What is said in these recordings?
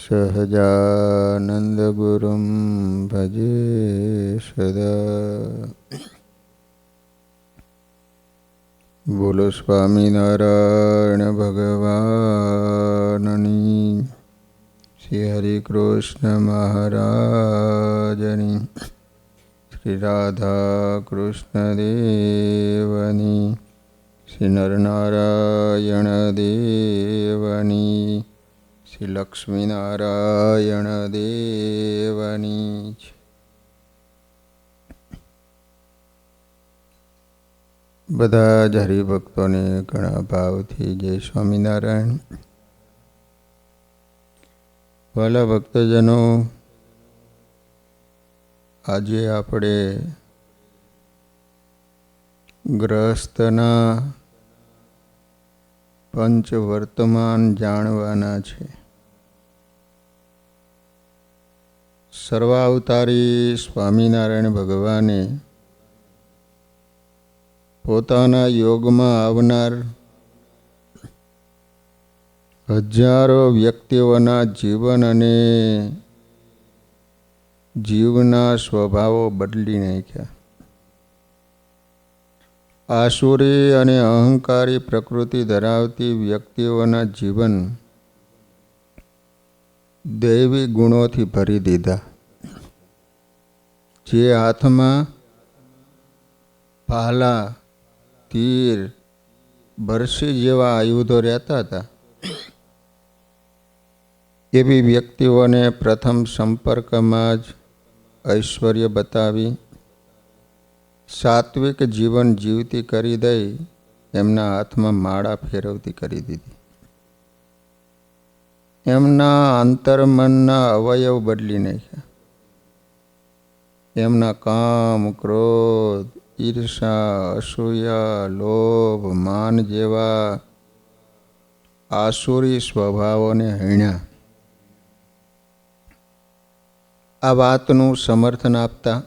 સહજાનંદ ગુરુમ ભજે સદા. બોલો સ્વામિનારાયણ ભગવાનની, શ્રી હરિ કૃષ્ણ મહારાજની, શ્રી રાધા કૃષ્ણ દેવની, શ્રી નરનારાયણ દેવની, શ્રી લક્ષ્મીનારાયણ દેવની. બધા જ હરિભક્તોને ઘણા ભાવથી જય સ્વામિનારાયણ. વાલા ભક્તજનો, આજે આપણે ગ્રહસ્થના પંચ વર્તમાન જાણવાના છે. સર્વાવતારી સ્વામિનારાયણ ભગવાને પોતાના યોગમાં આવનાર હજારો વ્યક્તિઓના જીવન અને જીવના સ્વભાવો બદલી નાખ્યા. આસુરી અને અહંકારી પ્રકૃતિ ધરાવતી વ્યક્તિઓના જીવન દૈવી ગુણોથી ભરી દીધા. જે હાથમાં ભાલા, તીર, બરસી જેવા આયુધો રહેતા હતા, એવી વ્યક્તિઓને પ્રથમ સંપર્કમાં જ ઐશ્વર્ય બતાવી સાત્વિક જીવન જીવતી કરી દઈ એમના હાથમાં માળા ફેરવતી કરી દીધી. એમના અંતર્મનના અવયવ બદલી નાખ્યા. એમના કામ, ક્રોધ, ઈર્ષા, અસૂયા, લોભ, માન જેવા આસુરી સ્વભાવોને હણ્યા. આ વાતનું સમર્થન આપતા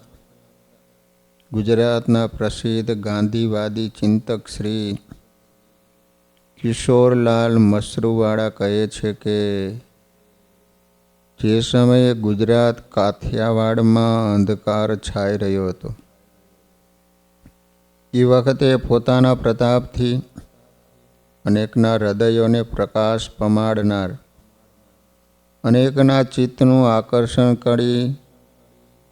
ગુજરાતના પ્રસિદ્ધ ગાંધીવાદી ચિંતક શ્રી કિશોરલાલ મસરૂવાળા કહે છે કે જે સમયે ગુજરાત કાઠિયાવાડમાં અંધકાર છાઈ રહ્યો હતો, એ વખતે પોતાના પ્રતાપથી અનેકના હૃદયોને પ્રકાશ પમાડનાર, અનેકના ચિત્તનું આકર્ષણ કરી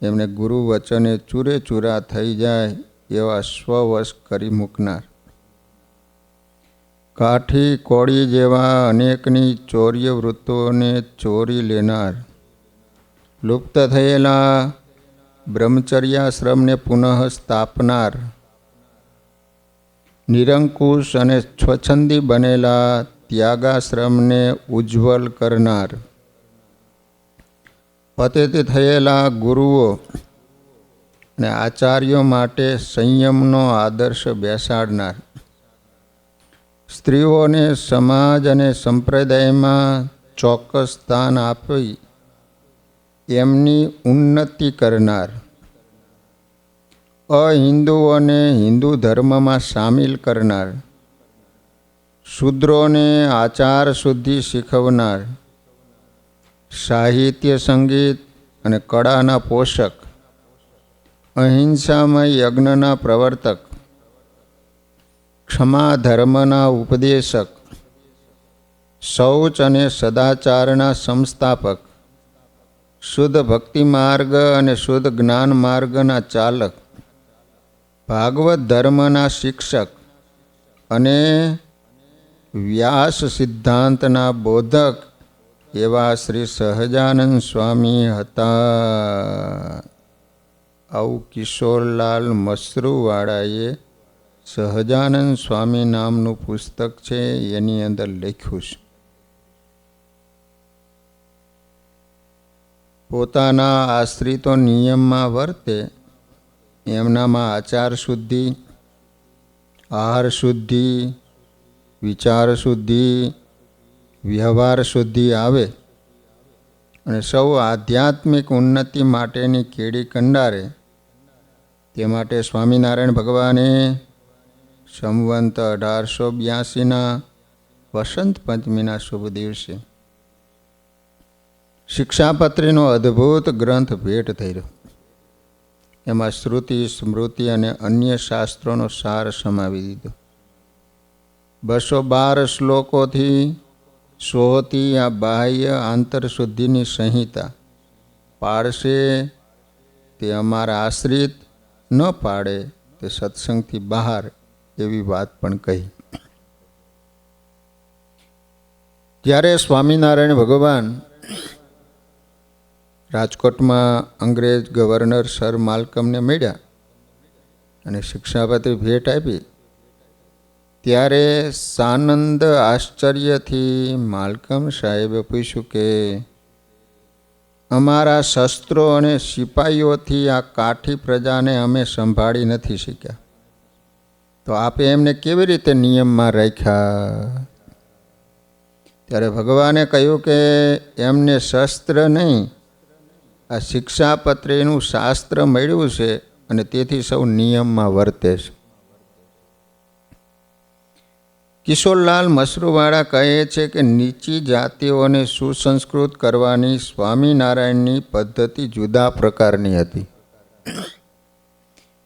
એમને ગુરુ વચને ચૂરે ચૂરા થઈ જાય એવા સ્વવશ કરી મૂકનાર, કાઠી કોળી જેવા અનેકની ચોર્ય વૃત્તોને ચોરી લેનાર, લુપ્ત થયેલા બ્રહ્મચર્યાશ્રમને પુનઃ સ્થાપનાર, નિરંકુશ અને સ્વચ્છંદી બનેલા ત્યાગાશ્રમને ઉજ્જવલ કરનાર, પતિત થયેલા ગુરુઓ અને આચાર્યો માટે સંયમનો આદર્શ બેસાડનાર, સ્ત્રીઓને સમાજ અને સંપ્રદાયમાં ચોક્કસ સ્થાન આપી એમની ઉન્નતિ કરનાર, અહિન્દુઓને હિન્દુ ધર્મમાં સામેલ કરનાર, શૂદ્રોને આચાર શુદ્ધિ શીખવનાર, સાહિત્ય, સંગીત અને કળાના પોષક, અહિંસામય યજ્ઞના પ્રવર્તક, ક્ષમા ધર્મના ઉપદેશક, શૌચ અને સદાચારના સંસ્થાપક, શુદ્ધ ભક્તિ માર્ગ અને શુદ્ધ જ્ઞાન માર્ગના ચાલક, ભાગવત ધર્મના શિક્ષક અને વ્યાસ સિદ્ધાંતના બોધક એવા શ્રી સહજાનંદ સ્વામી હતા. આવું કિશોરલાલ મસરૂવાળાએ સહજાનંદ સ્વામી નામનું પુસ્તક છે, એની અંદર લખ્યું છે. પોતાના આશ્રિતો નિયમમાં વર્તે, એમનામાં આચાર શુદ્ધિ, આહાર શુદ્ધિ, વિચાર શુદ્ધિ, વ્યવહાર શુદ્ધિ આવે અને સૌ આધ્યાત્મિક ઉન્નતિ માટેની કેડી કંડારે. તે માટે સ્વામિનારાયણ ભગવાને સંવંત 1882ના વસંત પંચમીના શુભ દિવસે શિક્ષાપત્રીનો અદ્ભુત ગ્રંથ ભેટ થઈ રહ્યો. એમાં શ્રુતિ, સ્મૃતિ અને અન્ય શાસ્ત્રોનો સાર સમાવી દીધો. 212 શ્લોકોથી સોહતી આ બાહ્ય આંતરશુદ્ધિની સંહિતા પાડશે તે અમારા આશ્રિત, ન પાડે તે સત્સંગથી બહાર, એવી વાત પણ કહી. ત્યારે સ્વામિનારાયણ ભગવાન રાજકોટમાં અંગ્રેજ ગવર્નર સર માલ્કમને મળ્યા અને શિક્ષાપત્રી ભેટ આપી. ત્યારે સાનંદ આશ્ચર્યથી માલ્કમ સાહેબે પૂછ્યું કે અમારા શસ્ત્રો અને સિપાહીઓથી આ કાઠી પ્રજાને અમે સંભાળી નથી શક્યા, તો આપે એમને કેવી રીતે નિયમમાં રાખ્યા? ત્યારે ભગવાને કહ્યું કે એમને શસ્ત્ર નહીં, આ શિક્ષાપત્રીનું શાસ્ત્ર મળ્યું છે અને તેથી સૌ નિયમમાં વર્તે છે. કિશોરલાલ મશરૂવાળા કહે છે કે નીચી જાતિઓને સુસંસ્કૃત કરવાની સ્વામિનારાયણની પદ્ધતિ જુદા પ્રકારની હતી.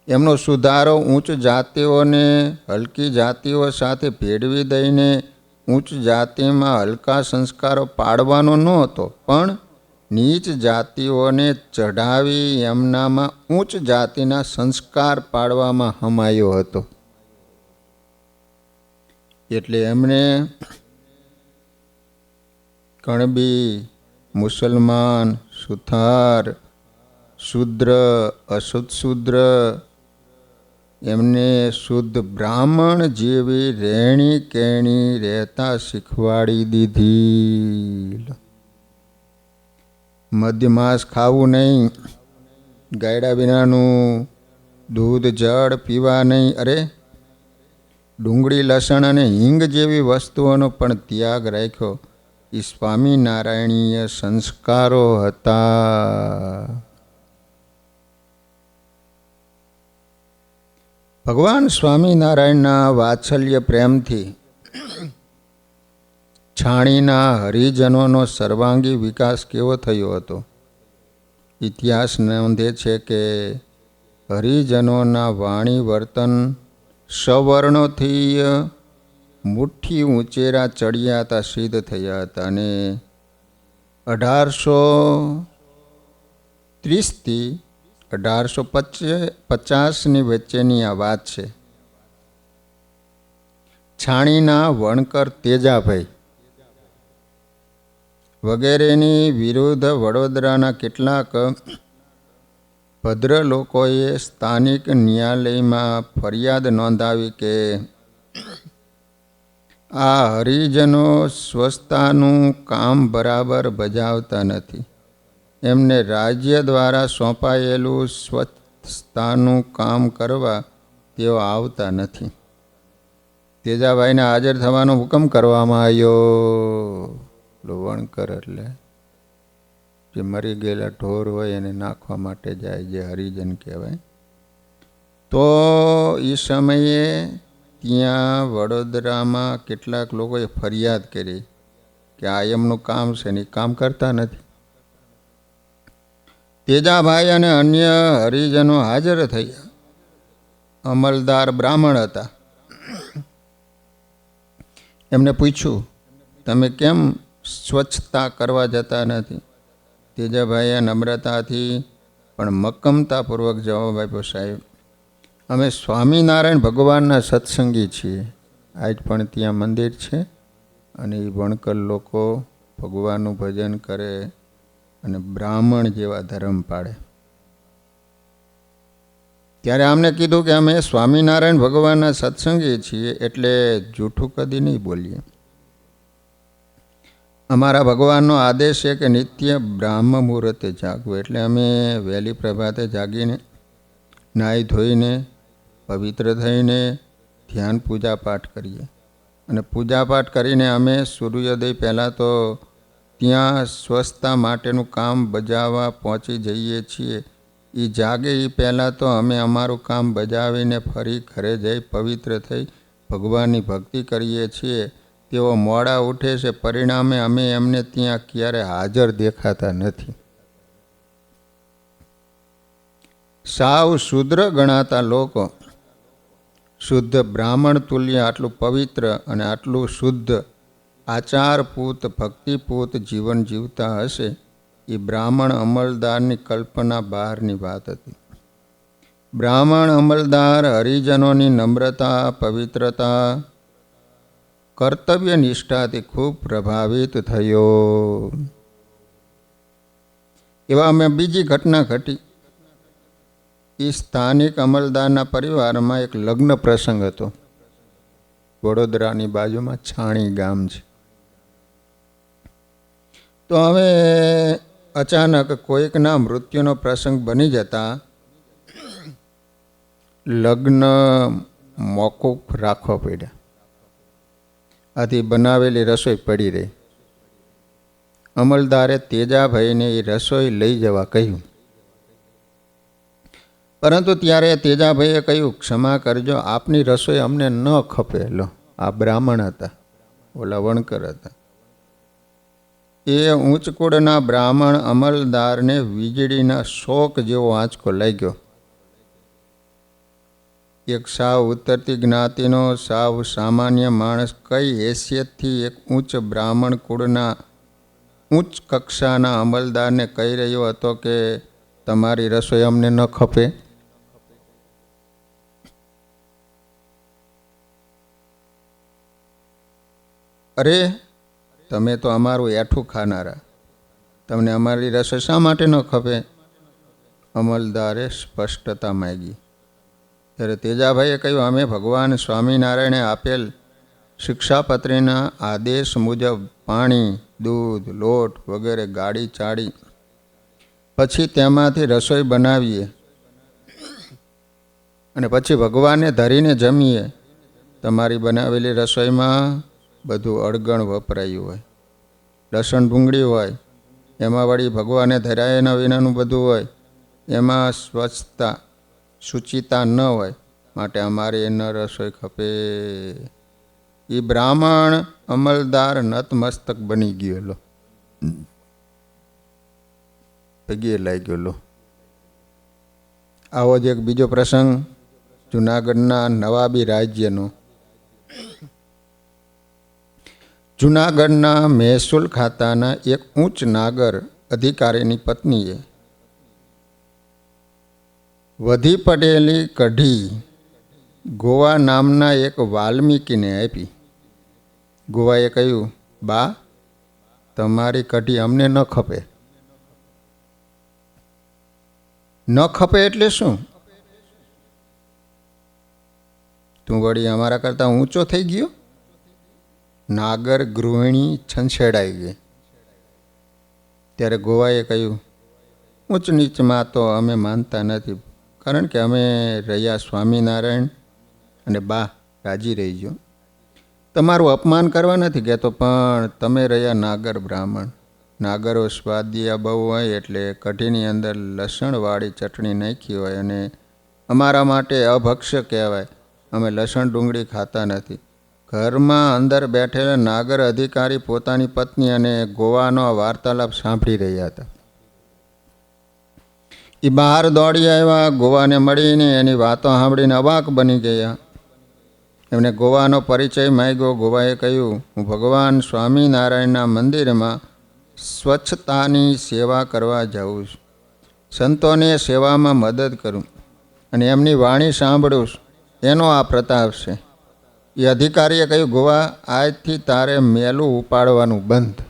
એમનો સુધારો ઉચ્ચ જાતિઓને હલકી જાતિઓ સાથે ભેળવી દઈને ઉચ્ચ જાતિમાં હલકા સંસ્કારો પાડવાનો ન હતો, પણ નીચ જાતિઓને ચઢાવી એમનામાં ઉચ્ચ જાતિના સંસ્કાર પાડવામાં હમાયો હતો. એટલે એમણે કણબી, મુસલમાન, સુથાર, શૂદ્ર, અશુદ્ધ શૂદ્ર, એમને શુદ્ધ બ્રાહ્મણ જેવી રહેણી કહેણી રહેતા શીખવાડી દીધી. મદ્યમાંસ ખાવું નહીં, ગાયડા વિનાનું દૂધ જળ પીવા નહીં, અરે ડુંગળી, લસણ અને હિંગ જેવી વસ્તુઓનો પણ ત્યાગ રાખ્યો. એ સ્વામિનારાયણીય સંસ્કારો હતા. ભગવાન સ્વામિનારાયણના વાત્સલ્ય પ્રેમથી છાણીના હરિજનોનો સર્વાંગી વિકાસ કેવો થયો હતો. ઇતિહાસ નોંધે છે કે હરિજનોના વાણી વર્તન સવર્ણોથી મુઠ્ઠી ઊંચેરા ચડિયા હતા, સિદ્ધ થયા હતા. અને 1830થી 1850ની વચ્ચેની આ વાત છે. છાણીના વણકર તેજાભાઈ વગેરેની વિરુદ્ધ વડોદરાના કેટલાક ભદ્ર લોકોએ સ્થાનિક ન્યાયાલયમાં ફરિયાદ નોંધાવી કે આ હરિજનો સ્વચ્છતાનું કામ બરાબર બજાવતા નથી. એમને રાજ્ય દ્વારા સોંપાયેલું સ્વચ્છતાનું કામ કરવા તેઓ આવતા નથી. તેજાભાઈને હાજર થવાનો હુકમ કરવામાં આવ્યો. વણકર એટલે જે મરી ગયેલા ઢોર હોય એને નાખવા માટે જાય, જે હરિજન કહેવાય. તો એ સમયે ત્યાં વડોદરામાં કેટલાક લોકોએ ફરિયાદ કરી કે આ એમનું કામ છે ને કામ કરતા નથી. તેજાભાઈ અને અન્ય હરિજનો હાજર થયા. અમલદાર બ્રાહ્મણ હતા. એમને પૂછ્યું, તમે કેમ સ્વચ્છતા કરવા જતા નથી? તેજાભાઈએ નમ્રતાથી પણ મક્કમતાપૂર્વક જવાબ આપ્યો, સાહેબ અમે સ્વામિનારાયણ ભગવાનના સત્સંગી છીએ. આજ પણ ત્યાં મંદિર છે અને એ વણકર લોકો ભગવાનનું ભજન કરે અને બ્રાહ્મણ જેવા ધર્મ પાડે. ત્યારે આમને કીધું કે અમે સ્વામિનારાયણ ભગવાનના સત્સંગી છીએ, એટલે જૂઠું કદી નહીં બોલીએ. અમારા ભગવાનનો આદેશ છે કે નિત્ય બ્રાહ્મ મુહૂર્તે જાગવું. એટલે અમે વહેલી પ્રભાતે જાગીને નાહી ધોઈને પવિત્ર થઈને ધ્યાન પૂજા પાઠ કરીએ. અને પૂજાપાઠ કરીને અમે સૂર્યોદય પહેલાં તો ત્યાં સ્વચ્છતા માટેનું કામ બજાવવા પહોંચી જઈએ છીએ. એ જાગે એ પહેલાં તો અમે અમારું કામ બજાવીને ફરી ઘરે જઈ પવિત્ર થઈ ભગવાનની ભક્તિ કરીએ છીએ. તેઓ મોડા ઉઠે છે, પરિણામે અમે એમને ત્યાં ક્યારે હાજર દેખાતા નથી. સાવ શુદ્ર ગણાતા લોકો શુદ્ધ બ્રાહ્મણ તુલ્ય આટલું પવિત્ર અને આટલું શુદ્ધ આચારપૂત ભક્તિપૂત જીવન જીવતા હશે, એ બ્રાહ્મણ અમલદારની કલ્પના બહારની વાત હતી. બ્રાહ્મણ અમલદાર હરિજનોની નમ્રતા, પવિત્રતા, કર્તવ્ય નિષ્ઠાથી ખૂબ પ્રભાવિત થયો. એવા અમે બીજી ઘટના ઘટી. એ સ્થાનિક અમલદારના પરિવારમાં એક લગ્ન પ્રસંગ હતો. વડોદરાની બાજુમાં છાણી ગામ છે. તો હવે અચાનક કોઈકના મૃત્યુનો પ્રસંગ બની જતા લગ્ન મોકૂફ રાખવા પડ્યા. આથી બનાવેલી રસોઈ પડી રહી. અમલદારે તેજાભાઈને એ રસોઈ લઈ જવા કહ્યું. પરંતુ ત્યારે તેજાભાઈએ કહ્યું, ક્ષમા કરજો, આપની રસોઈ અમને ન ખપે. લો, આ બ્રાહ્મણ હતા, ઓલા વણકર હતા. એ ઊંચકુળના બ્રાહ્મણ અમલદારને વીજળીના શોક જેવો આંચકો લાગ્યો. એક સાવ ઉતરતી જ્ઞાતિનો સાવ સામાન્ય માણસ કઈ હેસિયતથી એક ઉચ્ચ બ્રાહ્મણ કુળના ઉચ્ચ કક્ષાના અમલદારને કહી રહ્યો હતો કે તમારી રસોઈ અમને ન ખપે? અરે, તમે તો અમારું એઠું ખાનારા, તમને અમારી રસોઈ શા માટે ન ખપે? અમલદારે સ્પષ્ટતા માંગી. ત્યારે તેજાભાઈએ કહ્યું, અમે ભગવાન સ્વામિનારાયણે આપેલ શિક્ષાપત્રીના આદેશ મુજબ પાણી, દૂધ, લોટ વગેરે ગાળી ચાળી પછી તેમાંથી રસોઈ બનાવીએ અને પછી ભગવાનને ધરીને જમીએ. તમારી બનાવેલી રસોઈમાં બધું અળગણ વપરાયું હોય, લસણ ડુંગળી હોય, એમાં વળી ભગવાને ધરાયેના વિનાનું બધું હોય, એમાં સ્વચ્છતા શુચિતા ન હોય, માટે અમારે ન રસોઈ ખપે. એ બ્રાહ્મણ અમલદાર નતમસ્તક બની ગયેલો, પગે લાગ્યો. આવો જ એક બીજો પ્રસંગ જૂનાગઢના નવાબી રાજ્યનો. જૂનાગઢના મહેસૂલ ખાતાના એક ઉચ્ચ નાગર અધિકારીની પત્નીએ વધી પડેલી કઢી ગોવા નામના એક વાલ્મીકીને આપી. ગોવાએ કહ્યું, બા, તમારી કઢી અમને ન ખપે. ન ખપે એટલે શું? તું વળી અમારા કરતાં ઊંચો થઈ ગયો? નાગર ગૃહિણી છંછેડાઈ ગઈ. ત્યારે ગોવાએ કહ્યું, ઊંચ નીચમાં તો અમે માનતા નથી, કારણ કે અમે રહ્યા સ્વામિનારાયણ અને બા રાજી રહી ગયો. તમારું અપમાન કરવા નથી કહેતો, પણ તમે રહ્યા નાગર બ્રાહ્મણ. નાગરો સ્વાદિયા બહુ હોય એટલે કઢીની અંદર લસણવાળી ચટણી નાખી હોય અને અમારા માટે અભક્ષ્ય કહેવાય. અમે લસણ ડુંગળી ખાતા નથી. ઘરમાં અંદર બેઠેલા નાગર અધિકારી પોતાની પત્ની અને ગોવાનો વાર્તાલાપ સાંભળી રહ્યા હતા. એ બહાર દોડી આવ્યા. ગોવાને મળીને એની વાતો સાંભળીને અવાક બની ગયા. એમને ગોવાનો પરિચય માંગ્યો. ગોવાએ કહ્યું, હું ભગવાન સ્વામિનારાયણના મંદિરમાં સ્વચ્છતાની સેવા કરવા જાઉં છું, સંતોને સેવામાં મદદ કરું અને એમની વાણી સાંભળું, એનો આ પ્રતાપ છે. એ અધિકારીએ કહ્યું, ગોવા, આજથી તારે મેલું ઉપાડવાનું બંધ.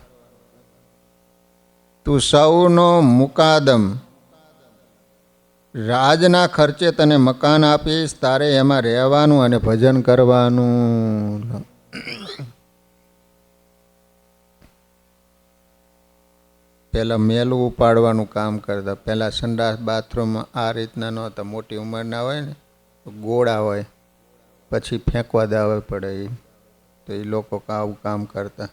તું સૌનો મુકાદમ, રાજના ખર્ચે તને મકાન આપીશ, તારે એમાં રહેવાનું અને ભજન કરવાનું. પહેલાં મેલું ઉપાડવાનું કામ કરતા. પહેલાં સંડાસ બાથરૂમમાં આ રીતના નહોતા. મોટી ઉંમરના હોય ને તો ગોળા હોય, પછી ફેંકવા દેવા પડે. તો એ લોકો આવું કામ કરતા.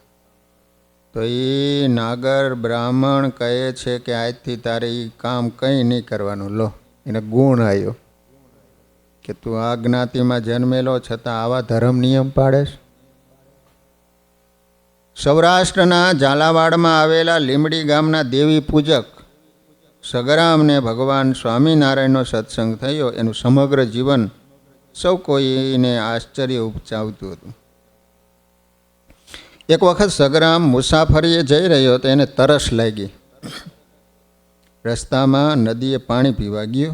તો એ નાગર બ્રાહ્મણ કહે છે કે આજથી તારે એ કામ કંઈ નહીં કરવાનું. લો, એને ગુણ આવ્યો કે તું આ જ્ઞાતિમાં જન્મેલો છતાં આવા ધર્મ નિયમ પાડેશ. સૌરાષ્ટ્રના ઝાલાવાડમાં આવેલા લીંબડી ગામના દેવી પૂજક સગરામને ભગવાન સ્વામિનારાયણનો સત્સંગ થયો. એનું સમગ્ર જીવન સૌ કોઈને આશ્ચર્ય ઉપજાવતું હતું. એક વખત સગરામ મુસાફરીએ જઈ રહ્યો તો એને તરસ લાગી. રસ્તામાં નદીએ પાણી પીવા ગયો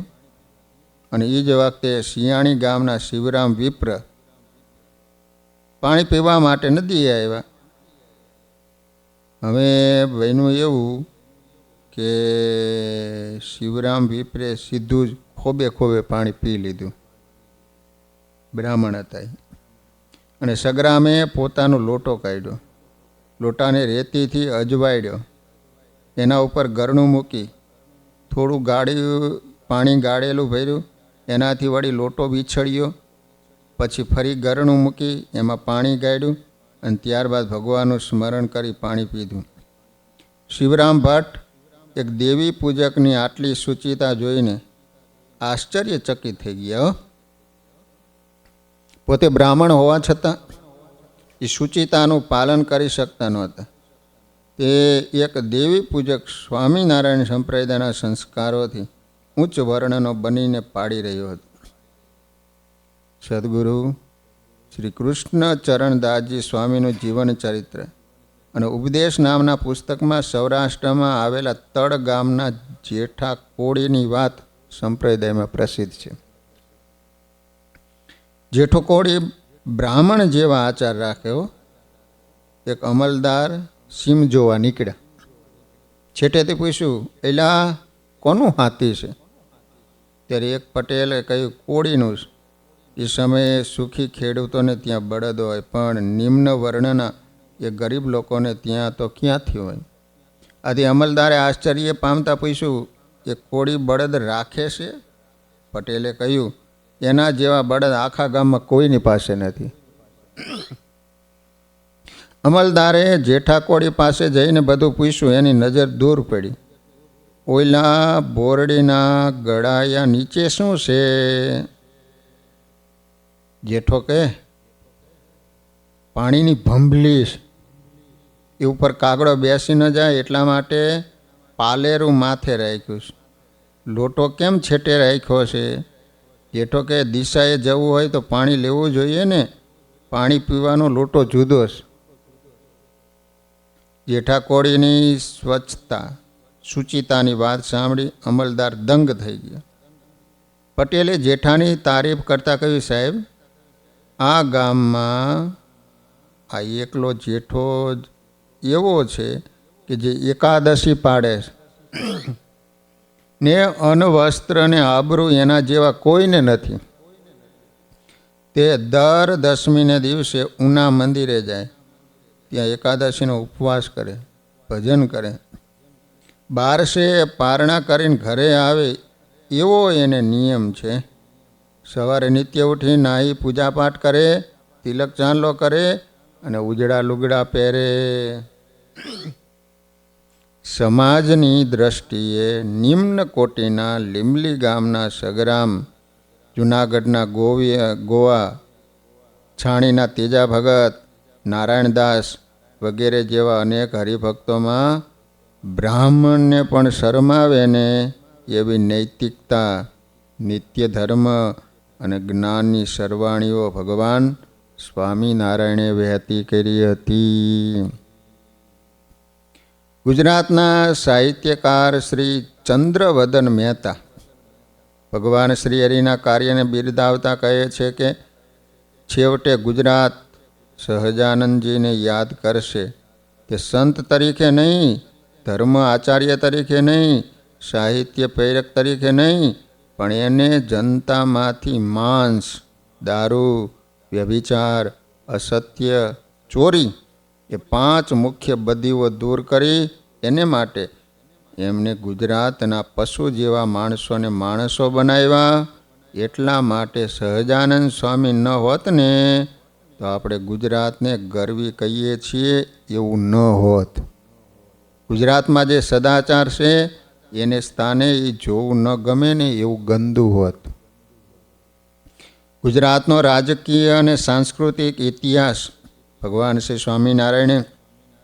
અને એ જ વખતે શિયાણી ગામના શિવરામ વિપ્ર પાણી પીવા માટે નદીએ આવ્યા. હવે બન્યું એવું કે શિવરામ વિપ્રે સીધું જ ખોબે ખોબે પાણી પી લીધું. બ્રાહ્મણ હતા અને સગરામે પોતાનો લોટો કાઢ્યો. લોટાને રેતીથી અજવાળ્યો, એના ઉપર ગરણું મૂકી થોડું પાણી ગાળેલું ભર્યું, એનાથી વળી લોટો વિછળ્યો, પછી ફરી ગરણું મૂકી એમાં પાણી ગાળ્યું અને ત્યારબાદ ભગવાનનું સ્મરણ કરી પાણી પીધું. શિવરામ ભટ્ટ એક દેવી પૂજકની આટલી શુચિતા જોઈને આશ્ચર્યચકિત થઈ ગયા. પોતે બ્રાહ્મણ હોવા છતાં એ શુચિતાનું પાલન કરી શકતા નહોતા. તે એક દેવી પૂજક સ્વામિનારાયણ સંપ્રદાયના સંસ્કારોથી ઉચ્ચ વર્ણનો બનીને પાડી રહ્યો હતો. સદગુરુ શ્રી કૃષ્ણ ચરણદાસજી સ્વામીનું જીવન ચરિત્ર અને ઉપદેશ નામના પુસ્તકમાં સૌરાષ્ટ્રમાં આવેલા તળ ગામના જેઠા કોળીની વાત સંપ્રદાયમાં પ્રસિદ્ધ છે. જેઠો કોળી બ્રાહ્મણ જેવા આચાર રાખ્યો. એક અમલદાર સિંહ જોવા નીકળ્યા. છેટેથી પૂછ્યું, એલા કોનું હાથી છે? ત્યારે એક પટેલે કહ્યું, કોળીનું. એ સમયે સુખી ખેડૂતોને ત્યાં બળદ હોય, પણ નિમ્ન વર્ણના એ ગરીબ લોકોને ત્યાં તો ક્યાંથી હોય? આથી અમલદારે આશ્ચર્ય પામતા પૂછ્યું, એ કોળી બળદ રાખે છે? પટેલે કહ્યું, એના જેવા બળદ આખા ગામમાં કોઈની પાસે નથી. અમલદારે જેઠા કોળી પાસે જઈને બધું પૂછ્યું. એની નજર દૂર પડી. ઓયલા બોરડીના ગળાયા નીચે શું છે? જેઠો કે પાણીની ભંભલી છે. એ ઉપર કાગડો બેસી ન જાય એટલા માટે પાલેરું માથે રાખ્યું છે. લોટો કેમ છેટે રાખ્યો છે? જેઠો કે દિશાએ જવું હોય તો પાણી લેવું જોઈએ ને, પાણી પીવાનો લોટો જુદો છે. જેઠા કોળીની સ્વચ્છતા શુચિતાની વાત સાંભળી અમલદાર દંગ થઈ ગયા. પટેલે જેઠાની તારીફ કરતાં કહ્યું, સાહેબ, આ ગામમાં આ એકલો જેઠો એવો છે કે જે એકાદશી પાડે ને અન્ન વસ્ત્ર ને આબરૂ એના જેવા કોઈને નથી. તે દર દસમીને દિવસે ઉના મંદિરે જાય, ત્યાં એકાદશીનો ઉપવાસ કરે, ભજન કરે, બારસે પારણા કરીને ઘરે આવે એવો એને નિયમ છે. સવારે નિત્ય ઉઠી નાહી પૂજાપાઠ કરે, તિલક ચાંદલો કરે અને ઉજળા લુગડા પહેરે. સમાજની દ્રષ્ટિએ નિમ્ન કોટીના લીંબલી ગામના સગરામ, જૂનાગઢના ગોવા છાણીના તેજા ભગત, નારાયણદાસ વગેરે જેવા અનેક હરિભક્તોમાં બ્રાહ્મણને પણ શરમાવે ને એવી નૈતિકતા, નિત્ય ધર્મ અને જ્ઞાનની સરવાણીઓ ભગવાન સ્વામિનારાયણે વહેતી કરી હતી. ગુજરાતના સાહિત્યકાર શ્રી ચંદ્રવદન મહેતા ભગવાન શ્રી હરિના કાર્યને બિરદાવતા કહે છે કે છેવટે ગુજરાત સહજાનંદજીને યાદ કરશે. તે સંત તરીકે નહીં, ધર્મ આચાર્ય તરીકે નહીં, સાહિત્ય પ્રેરક તરીકે નહીં, પણ એને જનતામાંથી માંસ, દારૂ, વ્યભિચાર, અસત્ય, ચોરી એ 5 મુખ્ય બદીઓ દૂર કરી એને માટે એમને ગુજરાતના પશુ જેવા માણસોને માણસો બનાવ્યા. એટલા માટે સહજાનંદ સ્વામી ન હોત ને તો આપણે ગુજરાતને ગરવી કહીએ છીએ એવું ન હોત. ગુજરાતમાં જે સદાચાર છે એને સ્થાને એ જોવું ન ગમે ને એવું ગંદુ હોત. ગુજરાતનો રાજકીય અને સાંસ્કૃતિક ઇતિહાસ ભગવાન શ્રી સ્વામિનારાયણે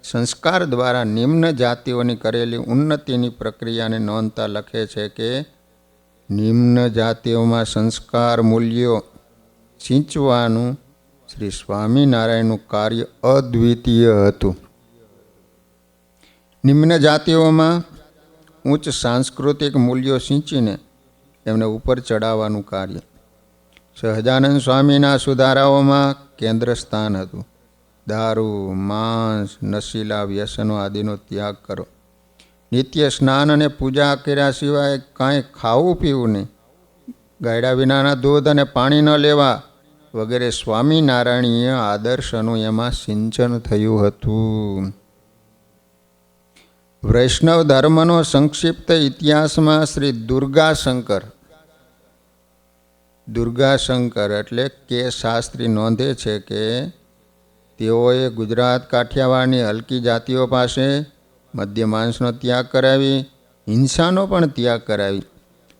સંસ્કાર દ્વારા નિમ્ન જાતિઓની કરેલી ઉન્નતિની પ્રક્રિયાને નોંધતા લખે છે કે નિમ્ન જાતિઓમાં સંસ્કાર મૂલ્યો સિંચવાનું શ્રી સ્વામિનારાયણનું કાર્ય અદ્વિતીય હતું. નિમ્ન જાતિઓમાં ઉચ્ચ સાંસ્કૃતિક મૂલ્યો સિંચીને એમને ઉપર ચડાવવાનું કાર્ય સહજાનંદ સ્વામીના સુધારાઓમાં કેન્દ્ર સ્થાન હતું. દારૂ, માંસ, નશીલા વ્યસનો આદિનો ત્યાગ કરો. નિત્ય સ્નાન અને પૂજા કર્યા સિવાય કાંઈ ખાવું પીવું નહીં. ગાયડા વિનાના દૂધ અને પાણી ન લેવા વગેરે સ્વામિનારાયણીય આદર્શનું એમાં સિંચન થયું હતું. વૈષ્ણવ ધર્મનો સંક્ષિપ્ત ઇતિહાસમાં શ્રી દુર્ગાશંકર એટલે કે શાસ્ત્રી નોંધે છે કે તેઓએ ગુજરાત કાઠિયાવાડની હલકી જાતિઓ પાસે મદ્ય માંસનો ત્યાગ કરાવી, હિંસાનો પણ ત્યાગ કરાવી,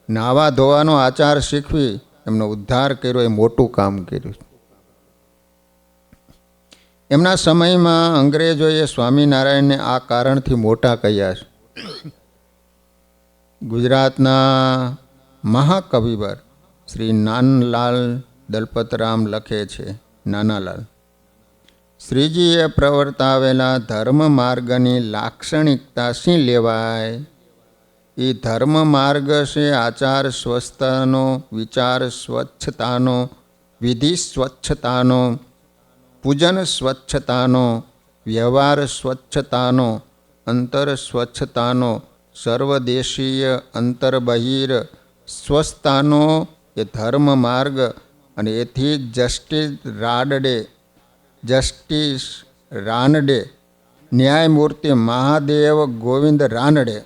નાવા ધોવાનો આચાર શીખવી એમનો ઉદ્ધાર કર્યો. એ મોટું કામ કર્યું. એમના સમયમાં અંગ્રેજોએ સ્વામિનારાયણને આ કારણથી મોટા કહ્યા છે. ગુજરાતના મહાકવિવર શ્રી નાનલાલ દલપતરામ લખે છે, નાનાલાલ, શ્રીજીએ પ્રવર્તાવેલા ધર્મ માર્ગની લાક્ષણિકતા શી લેવાય? એ ધર્મ માર્ગ છે આચાર સ્વસ્થતાનો, વિચાર સ્વચ્છતાનો, વિધિ સ્વચ્છતાનો, પૂજન સ્વચ્છતાનો, વ્યવહાર સ્વચ્છતાનો, અંતર સ્વચ્છતાનો, સર્વદેશીય અંતર્બહિર સ્વસ્થતાનો એ ધર્મ માર્ગ. અને એથી જસ્ટિસ રાનડે ન્યાયમૂર્તિ મહાદેવ ગોવિંદ રાનડે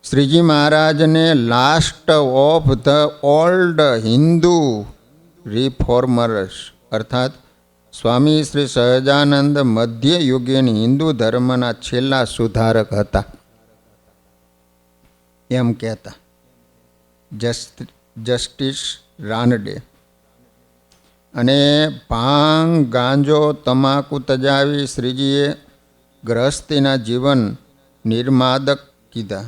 શ્રીજી મહારાજને last of the old Hindu reformers અર્થાત સ્વામી શ્રી સહજાનંદ મધ્યયુગીન હિન્દુ ધર્મના છેલ્લા સુધારક હતા એમ કહેતા જસ્ટિસ રાનડે. અને ભાંગ, ગાંજો, તમાકુ તજાવી શ્રીજીએ ગ્રહસ્થીના જીવન નિર્માદક કીધા.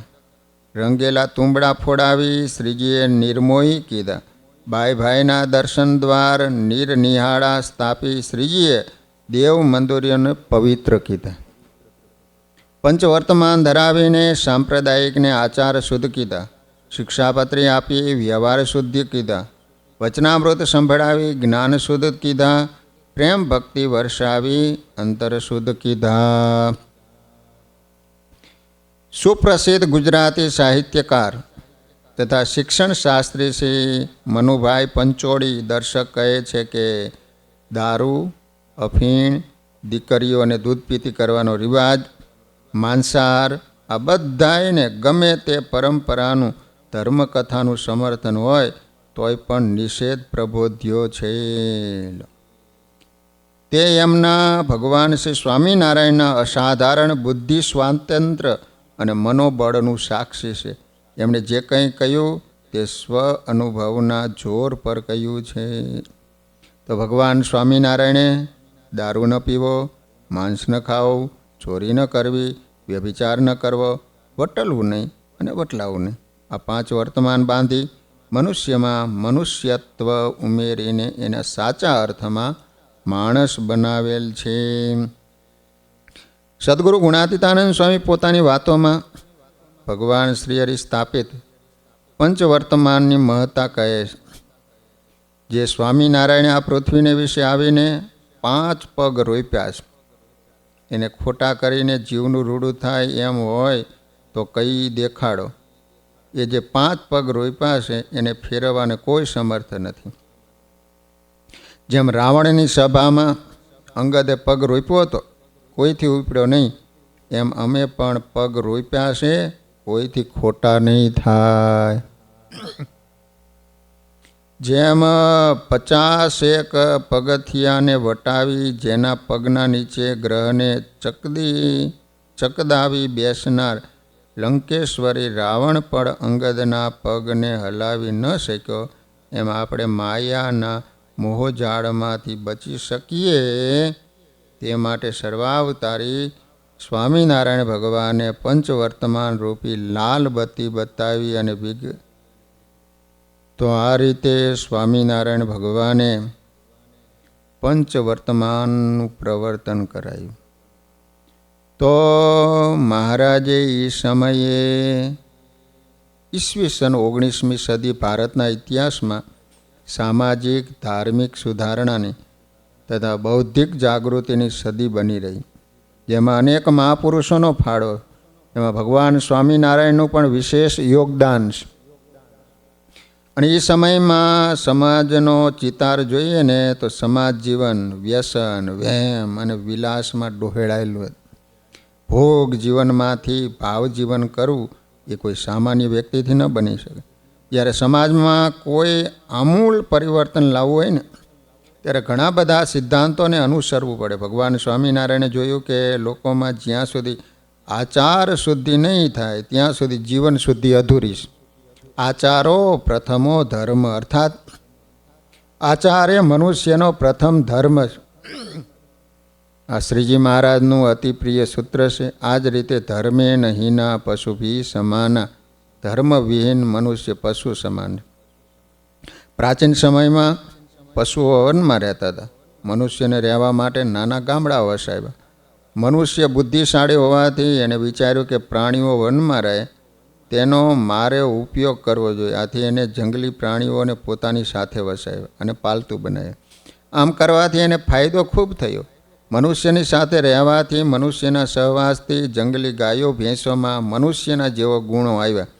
રંગેલા તુંબડા ફોડાવી શ્રીજીએ નિર્મોહી કીધા. ભાઈ ભાઈના દર્શન દ્વાર નિર્નિહાળા સ્થાપી શ્રીજીએ દેવ મંદિરોને પવિત્ર કીધા. પંચવર્તમાન ધરાવીને સાંપ્રદાયિકને આચાર શુદ્ધ કીધા. શિક્ષાપત્રી આપી વ્યવહાર શુદ્ધિ કીધા. વચનામૃત સંભળાવી જ્ઞાન શુદ્ધ કીધા. પ્રેમ ભક્તિ વર્ષાવી અંતર શુદ્ધ કીધા. સુપ્રસિદ્ધ ગુજરાતી સાહિત્યકાર તથા શિક્ષણ શાસ્ત્રી શ્રી મનુભાઈ પંચોળી દર્શક કહે છે કે દારૂ, અફીણ, દીકરીઓ અને દૂધ પીતી કરવાનો રિવાજ, માંસાહાર આ બધાને ગમે તે પરંપરાનું ધર્મકથાનું સમર્થન હોય તોય પણ નિષેધ પ્રબોધ્યો છે. તે એમના ભગવાન શ્રી સ્વામિનારાયણના અસાધારણ બુદ્ધિ સ્વાતંત્ર્ય અને મનોબળનું સાક્ષી છે. એમણે જે કંઈ કહ્યું તે સ્વ અનુભવના જોર પર કહ્યું છે. તો ભગવાન સ્વામિનારાયણે દારૂ ન પીવો, માંસ ન ખાવું, ચોરી ન કરવી, વ્યભિચાર ન કરવો, વટલવું નહીં અને વટલાવું નહીં, આ 5 વર્તમાન બાંધી મનુષ્યમાં મનુષ્યત્વ ઉમેરીને એના સાચા અર્થમાં માણસ બનાવેલ છે. સદગુરુ ગુણાતીતાનંદ સ્વામી પોતાની વાતોમાં ભગવાન શ્રી હરિ સ્થાપિત પંચવર્તમાનની મહત્તા કહે છે. જે સ્વામિનારાયણે આ પૃથ્વીને વિશે આવીને 5 પગ રોપ્યા છે, એને ખોટા કરીને જીવનું રૂડું થાય એમ હોય તો કઈ દેખાડો. એ જે 5 પગ રોપ્યા છે એને ફેરવવાને કોઈ સમર્થ નથી. જેમ રાવણની સભામાં અંગદે પગ રોપ્યો હતો, કોઈથી ઉપડ્યો નહીં, એમ અમે પણ પગ રોપ્યા છે, કોઈથી ખોટા નહીં થાય. જેમ 51 પગથિયાને વટાવી જેના પગના નીચે ગ્રહને ચકદાવી બેસનાર લંકેશ્વરી રાવણ પણ અંગદના પગને હલાવી ન શક્યો, એમ આપણે માયાના મોહજાળમાંથી બચી શકીએ તે માટે સર્વાવતારી સ્વામિનારાયણ ભગવાને પંચવર્તમાન રૂપી લાલ બત્તી બતાવી અને તો આ રીતે સ્વામિનારાયણ ભગવાને પંચવર્તમાનનું પ્રવર્તન કરાયું. તો મહારાજે એ સમયે ઈસવીસન 19મી સદી ભારતના ઇતિહાસમાં સામાજિક ધાર્મિક સુધારણાની તથા બૌદ્ધિક જાગૃતિની સદી બની રહી, જેમાં અનેક મહાપુરુષોનો ફાળો, એમાં ભગવાન સ્વામિનારાયણનું પણ વિશેષ યોગદાન છે. અને એ સમયમાં સમાજનો ચિતાર જોઈએ ને તો સમાજ જીવન વ્યસન, વહેમ અને વિલાસમાં ડોહેડાયેલું હતું. ભોગ જીવનમાંથી ભાવ જીવન કરવું એ કોઈ સામાન્ય વ્યક્તિથી ન બની શકે. જ્યારે સમાજમાં કોઈ આમૂલ પરિવર્તન લાવવું હોય ને ત્યારે ઘણા બધા સિદ્ધાંતોને અનુસરવું પડે. ભગવાન સ્વામિનારાયણે જોયું કે લોકોમાં જ્યાં સુધી આચાર શુદ્ધિ નહીં થાય ત્યાં સુધી જીવન શુદ્ધિ અધૂરી છે. આચારો પ્રથમો ધર્મ, અર્થાત આચાર એ મનુષ્યનો પ્રથમ ધર્મ છે. આ શ્રીજી મહારાજનું અતિ પ્રિય સૂત્ર છે. આ જ રીતે ધર્મે નહીના પશુભી સમાના, ધર્મવિહીન મનુષ્ય પશુ સમાન. પ્રાચીન સમયમાં પશુઓ વનમાં રહેતા હતા. મનુષ્યને રહેવા માટે નાના ગામડાઓ વસાવ્યા. મનુષ્ય બુદ્ધિશાળી હોવાથી એને વિચાર્યું કે પ્રાણીઓ વનમાં રહે તેનો મારે ઉપયોગ કરવો જોઈએ. આથી એને જંગલી પ્રાણીઓને પોતાની સાથે વસાવ્યા અને પાલતુ બનાવ્યા. આમ કરવાથી એને ફાયદો ખૂબ થયો. મનુષ્યની સાથે રહેવાથી, મનુષ્યના સહવાસથી જંગલી ગાયો ભેંસોમાં મનુષ્યના જેવો ગુણો આવ્યા.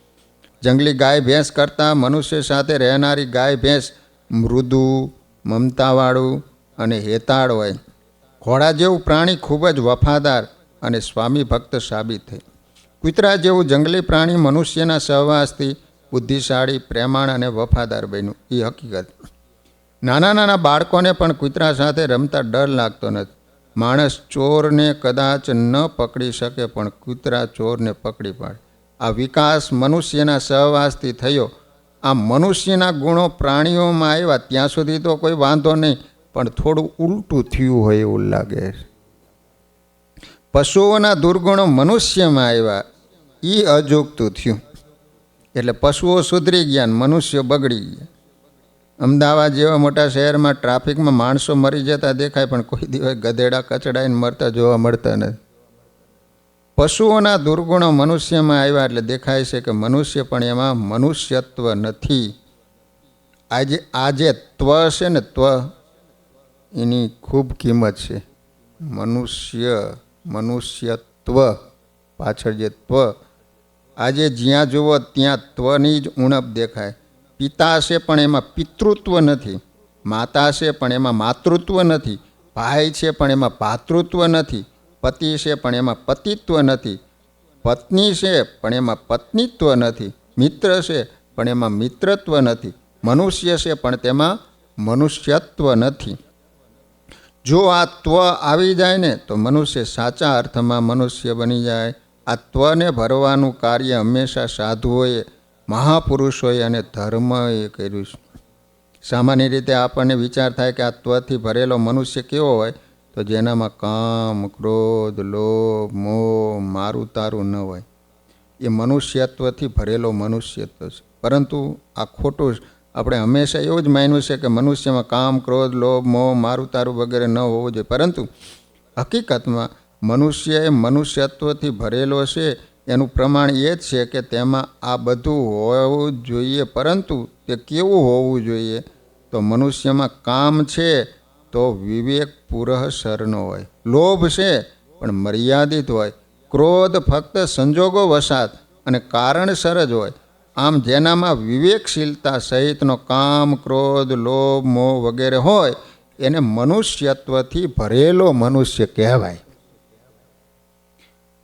જંગલી ગાય ભેંસ કરતાં મનુષ્ય સાથે રહેનારી ગાય ભેંસ મૃદુ, મમતાવાળું અને હેતાળ હોય. ઘોડા જેવું પ્રાણી ખૂબ જ વફાદાર અને સ્વામી ભક્ત સાબિત થઈ. કૂતરા જેવું જંગલી પ્રાણી મનુષ્યના સહવાસથી બુદ્ધિશાળી, પ્રેમાળ અને વફાદાર બન્યું. એ હકીકત. નાના નાના બાળકોને પણ કૂતરા સાથે રમતા ડર લાગતો નથી. માણસ ચોરને કદાચ ન પકડી શકે પણ કૂતરા ચોરને પકડી પાડે. આ વિકાસ મનુષ્યના સહવાસથી થયો. આ મનુષ્યના ગુણો પ્રાણીઓમાં આવ્યા ત્યાં સુધી તો કોઈ વાંધો નહીં, પણ થોડું ઉલટું થયું હોય એવું લાગે. પશુઓના દુર્ગુણો મનુષ્યમાં આવ્યા, એ અજુગતું થયું. એટલે પશુઓ સુધરી ગયા, મનુષ્ય બગડી ગયા. અમદાવાદ જેવા મોટા શહેરમાં ટ્રાફિકમાં માણસો મરી જતા દેખાય, પણ કોઈ દિવસ ગધેડા કચડાઈને મરતા જોવા મળતા નથી. પશુઓના દુર્ગુણો મનુષ્યમાં આવ્યા એટલે દેખાય છે કે મનુષ્ય પણ એમાં મનુષ્યત્વ નથી. આજે ત્વ છે ને, ત્વ એની ખૂબ કિંમત છે. મનુષ્યત્વ પાછળ જે ત્વ, આજે જ્યાં જુઓ ત્યાં ત્વની જ ઉણપ દેખાય. પિતા છે પણ એમાં પિતૃત્વ નથી, માતા છે પણ એમાં માતૃત્વ નથી, ભાઈ છે પણ એમાં ભાતૃત્વ નથી, પતિ છે પણ એમાં પતિત્વ નથી, પત્ની છે પણ એમાં પત્નીત્વ નથી, મિત્ર છે પણ એમાં મિત્રત્વ નથી, મનુષ્ય છે પણ તેમાં મનુષ્યત્વ નથી. જો આ ત્વ આવી જાય ને તો મનુષ્ય સાચા અર્થમાં મનુષ્ય બની જાય. આ ત્વને ભરવાનું કાર્ય હંમેશા સાધુઓએ, મહાપુરુષોએ અને ધર્મએ કર્યું છે. સામાન્ય રીતે આપણને વિચાર થાય કે આ ત્વથી ભરેલો મનુષ્ય કેવો હોય, તો જેનામાં કામ, ક્રોધ, લોભ, મોહ, મારું તારું ન હોય. એ મનુષ્યત્વથી ભરેલો મનુષ્યત્વ છે. પરંતુ આ ખોટું. આપણે હંમેશા એવું જ માન્યું છે કે મનુષ્યમાં કામ, ક્રોધ, લોભ, મોહ, મારું તારું વગેરે ન હોવું જોઈએ. પરંતુ હકીકતમાં મનુષ્ય એ મનુષ્યત્વથી ભરેલો છે. એનું પ્રમાણ એ જ છે કે તેમાં આ બધું હોવું જોઈએ. પરંતુ તે કેવું હોવું જોઈએ? તો મનુષ્યમાં કામ છે તો વિવેક પૂરઃસરનો હોય, લોભ છે પણ મર્યાદિત હોય, ક્રોધ ફક્ત સંજોગો વસાત અને કારણસર જ હોય. આમ જેનામાં વિવેકશીલતા સહિતનો કામ, ક્રોધ, લોભ, મોહ વગેરે હોય એને મનુષ્યત્વથી ભરેલો મનુષ્ય કહેવાય.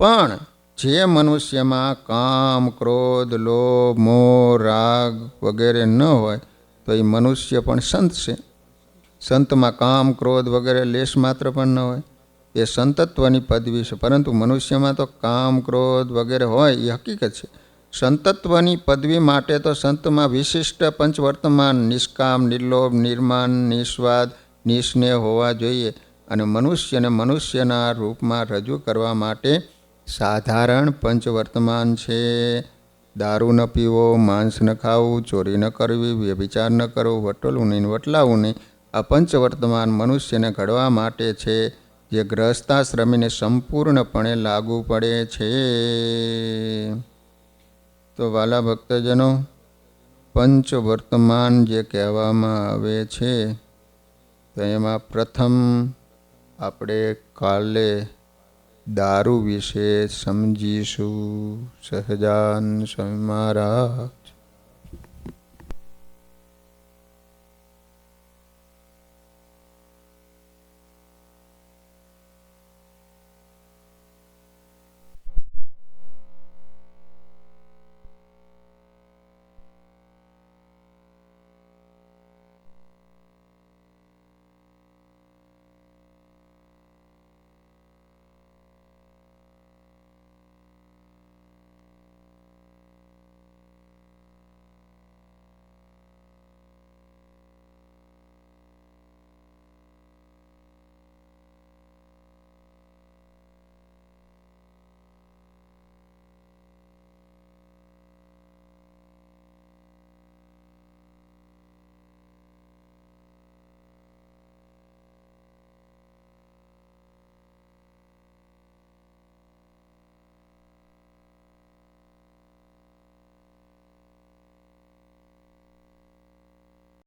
પણ જે મનુષ્યમાં કામ, ક્રોધ, લોભ, મોહ, રાગ વગેરે ન હોય તો એ મનુષ્ય પણ સંત છે. સંતમાં કામ, ક્રોધ વગેરે લેશ માત્ર પણ ન હોય, એ સંતત્વની પદવી છે. પરંતુ મનુષ્યમાં તો કામ, ક્રોધ વગેરે હોય એ હકીકત છે. સંતત્વની પદવી માટે તો સંતમાં વિશિષ્ટ પંચવર્તમાન નિષ્કામ, નિર્લોભ, નિર્માન, નિસ્વાદ, નિસ્નેહ હોવા જોઈએ. અને મનુષ્યને મનુષ્યના રૂપમાં રજૂ કરવા માટે સાધારણ પંચવર્તમાન છે. દારૂ ન પીવો, માંસ ન ખાવું, ચોરી ન કરવી, વ્યભિચાર ન કરવો, વટોલવું નહીં, વટલાવું નહીં, આ પંચવર્તમાન મનુષ્યને ઘડવા માટે છે, જે ગ્રહસ્થાશ્રમીને સંપૂર્ણપણે લાગુ પડે છે. તો વાલા ભક્તજનો, પંચવર્તમાન જે કહેવામાં આવે છે તો એમાં પ્રથમ આપણે કાલે દારૂ વિશે સમજીશું. સહજાન સ્વામી મહારાજ.